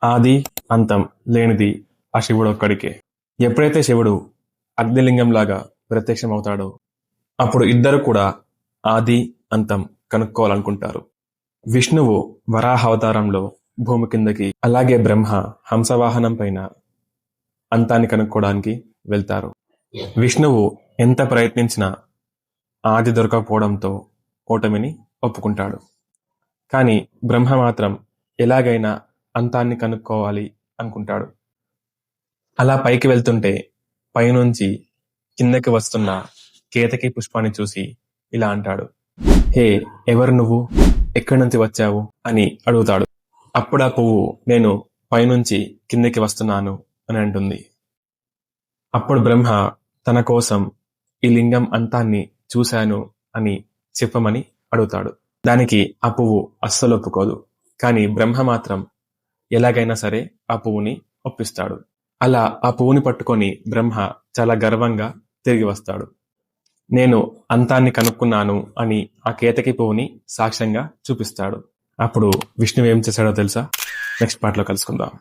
ఆది అంతం లేనిది ఆ శివుడు ఒక్కడికే. ఎప్పుడైతే శివుడు అగ్నిలింగంలాగా ప్రత్యక్షమవుతాడో అప్పుడు ఇద్దరు కూడా ఆది అంతం కనుక్కోవాలనుకుంటారు. విష్ణువు వరాహ అవతారంలో భూమి కిందకి, అలాగే బ్రహ్మ హంసవాహనం పైన అంతాన్ని కనుక్కోవడానికి వెళ్తారు. విష్ణువు ఎంత ప్రయత్నించినా ఆది దొరకకపోవడంతో ఓటమిని ఒప్పుకుంటాడు. కానీ బ్రహ్మ మాత్రం ఎలాగైనా అంతాన్ని కనుక్కోవాలి అనుకుంటాడు. అలా పైకి వెళ్తుంటే పైనుంచి కిందకి వస్తున్న కేతకి పుష్పాన్ని చూసి ఇలా అంటాడు, హే, ఎవరు నువ్వు, ఎక్కడి నుంచి వచ్చావు అని అడుగుతాడు. అప్పుడు ఆ పువ్వు, నేను పైనుంచి కిందకి వస్తున్నాను అని అంటుంది. అప్పుడు బ్రహ్మ తన కోసం ఈ లింగం అంతాన్ని చూశాను అని చెప్పమని అడుగుతాడు. దానికి ఆ పువ్వు అస్సలు ఒప్పుకోదు. కానీ బ్రహ్మ మాత్రం ఎలాగైనా సరే ఆ పువ్వుని ఒప్పిస్తాడు. అలా ఆ పువ్వుని పట్టుకొని బ్రహ్మ చాలా గర్వంగా తిరిగి వస్తాడు. నేను అంతాన్ని కనుక్కున్నాను అని ఆ కేతకి పువ్వుని సాక్ష్యంగా చూపిస్తాడు. అప్పుడు విష్ణువు ఏం చేశాడో తెలుసా? నెక్స్ట్ పార్ట్లో కలుసుకుందాం.